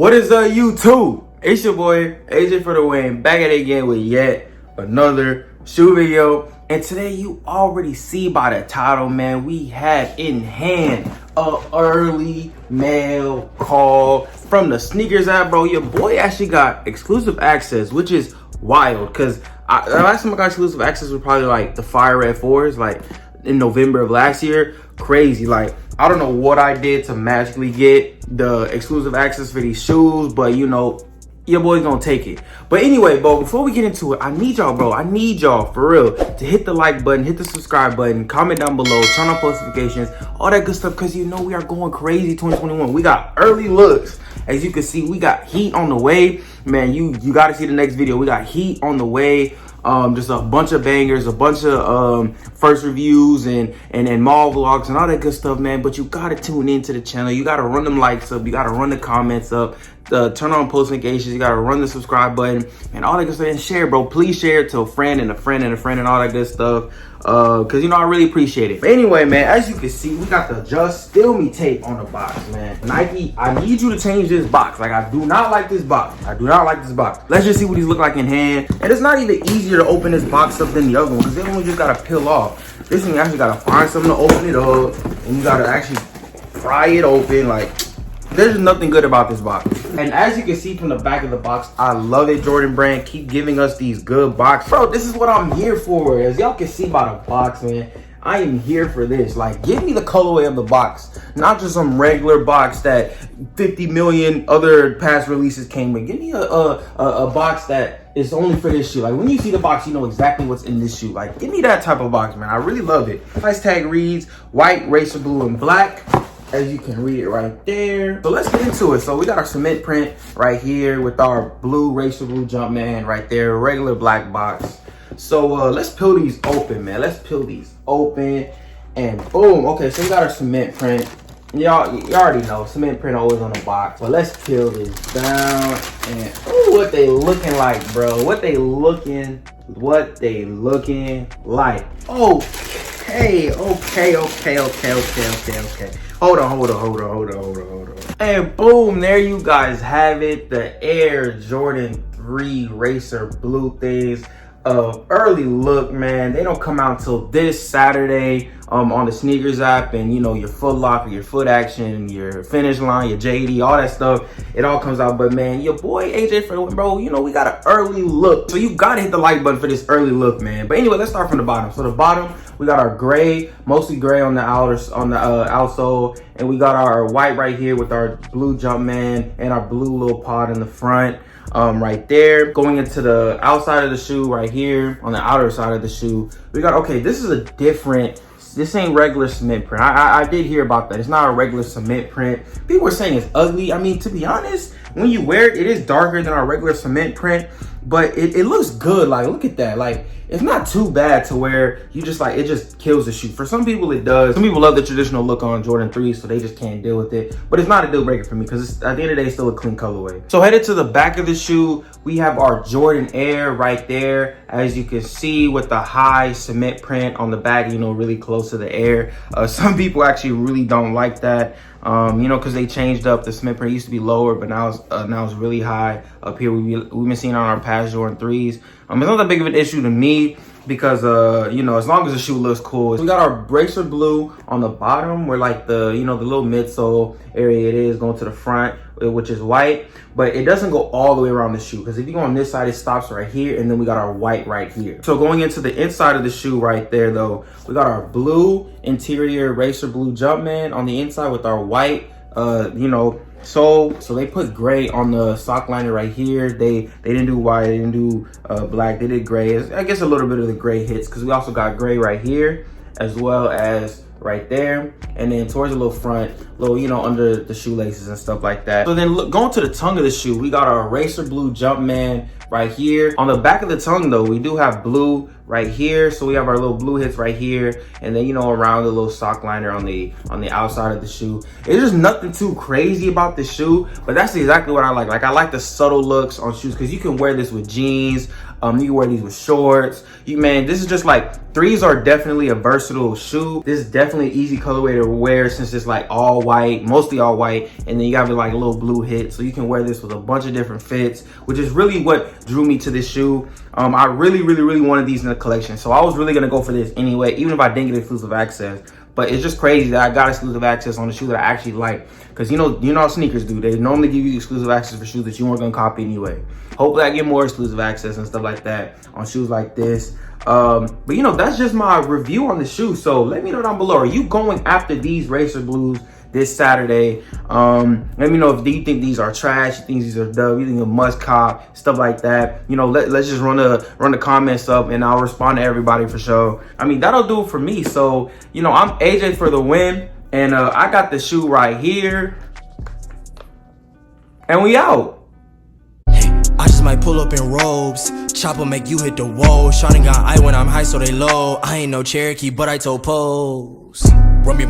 What is up, YouTube? It's your boy AJForTheWIN, back at it again with yet another shoe video. And today, you already see by the title, man, we have in hand a early mail call from the sneakers app, bro. Your boy actually got exclusive access, which is wild, because the last time I got exclusive access was probably like the Fire Red 4s, like in November of last year. Crazy. Like, I don't know what I did to magically get the exclusive access for these shoes, but you know, your boy's gonna take it. But anyway, bro, before we get into it, I need y'all, for real, to hit the like button, hit the subscribe button, comment down below, turn on post notifications, all that good stuff, because you know we are going crazy 2021. We got early looks. As you can see, we got heat on the way. Man, you got to see the next video. We got heat on the way. Just a bunch of bangers, a bunch of first reviews and mall vlogs and all that good stuff, man. But you gotta tune into the channel. You gotta run them likes up. You gotta run the comments up. Turn on post notifications. You gotta run the subscribe button and all that good stuff. And share, bro. Please share it to a friend and a friend and a friend and all that good stuff. Cause you know I really appreciate it. But anyway, man, as you can see, we got the Just Steal Me tape on the box, man. Nike, I need you to change this box. Like, I do not like this box. I do not like this box. Let's just see what these look like in hand. And it's not even easier to open this box up than the other one, because the other one just gotta peel off. This one you actually gotta find something to open it up, and you gotta actually pry it open. Like, there's nothing good about this box. And as you can see from the back of the box, I love it. Jordan brand keep giving us these good boxes. Bro, this is what I'm here for. As y'all can see by the box, man, I am here for this. Like, give me the colorway of the box, not just some regular box that 50 million other past releases came with. Give me a box that is only for this shoe. Like, when you see the box, you know exactly what's in this shoe. Like, give me that type of box, man. I really love it. Price tag reads white, racer blue, and black. As you can read it right there. So let's get into it. So we got our cement print right here with our blue racer blue Jumpman right there, regular black box. So let's peel these open, man. Let's peel these open and boom. Okay, so we got our cement print. Y'all, you already know cement print always on the box. But let's peel this down and ooh, what they looking like, bro. What they looking like. Okay. Hold on. And boom, there you guys have it. The Air Jordan 3 Racer Blue things. Early look, man. They don't come out until this Saturday on the sneakers app, and you know, your Foot Locker, your Foot Action, your Finish Line, your JD, all that stuff, it all comes out. But man, your boy AJForTheWIN, bro, you know, we got an early look, so you gotta hit the like button for this early look, man. But anyway, let's start from the bottom. So the bottom, we got our gray, mostly gray on the outsole, and we got our white right here with our blue Jumpman and our blue little pod in the front. Right there. Going into the outside of the shoe right here, on the outer side of the shoe, we got, okay, this is a different, this ain't regular cement print. I did hear about that. It's not a regular cement print. People were saying it's ugly. I mean, to be honest, when you wear it, it is darker than our regular cement print, but it looks good. Like, look at that. Like, it's not too bad to where you just like, it just kills the shoe. For some people it does. Some people love the traditional look on Jordan 3, so they just can't deal with it. But it's not a deal breaker for me, because at the end of the day, it's still a clean colorway. So headed to the back of the shoe, we have our Jordan Air right there. As you can see, with the high cement print on the back, you know, really close to the Air. Some people actually really don't like that. You know, because they changed up the cement print. It used to be lower, but now it's really high up here. We've been seeing on our past Jordan 3s. It's not that big of an issue to me, because you know, as long as the shoe looks cool. We got our racer blue on the bottom, where like the, you know, the little midsole area it is going to the front, which is white, but it doesn't go all the way around the shoe, because if you go on this side, it stops right here, and then we got our white right here. So going into the inside of the shoe right there, though, we got our blue interior racer blue Jumpman on the inside with our white you know, so they put gray on the sock liner right here. They didn't do white, they didn't do black, they did gray. I guess a little bit of the gray hits, because we also got gray right here as well as right there, and then towards the little front, little, you know, under the shoelaces and stuff like that. So then look, going to the tongue of the shoe, we got our racer blue Jumpman right here. On the back of the tongue though, we do have blue right here, so we have our little blue hits right here, and then, you know, around the little sock liner on the outside of the shoe. It's just nothing too crazy about the shoe, but that's exactly what I like. Like, I like the subtle looks on shoes, because you can wear this with jeans, You can wear these with shorts. Man, this is just like, threes are definitely a versatile shoe. This is definitely an easy colorway to wear since it's like all white, mostly all white, and then you got like a little blue hit, so you can wear this with a bunch of different fits, which is really what drew me to this shoe. I really wanted these in the collection, so I was really gonna go for this anyway, even if I didn't get exclusive access. But it's just crazy that I got exclusive access on the shoe that I actually like, because you know how sneakers do. They normally give you exclusive access for shoes that you weren't gonna copy anyway. Hopefully I get more exclusive access and stuff like that on shoes like this. But you know, that's just my review on the shoe. So let me know down below, are you going after these Racer Blues this Saturday? Let me know if you think these are trash, you think these are dub, you think a must cop, stuff like that. You know, let's just run the comments up and I'll respond to everybody for sure. I mean, that'll do it for me. So, you know, I'm AJ for the win, and I got the shoe right here, and we out. I just might pull up in robes, chopper make you hit the wall. Shawty got eye when I'm high, so they low. I ain't no Cherokee, but I told pose. Run me my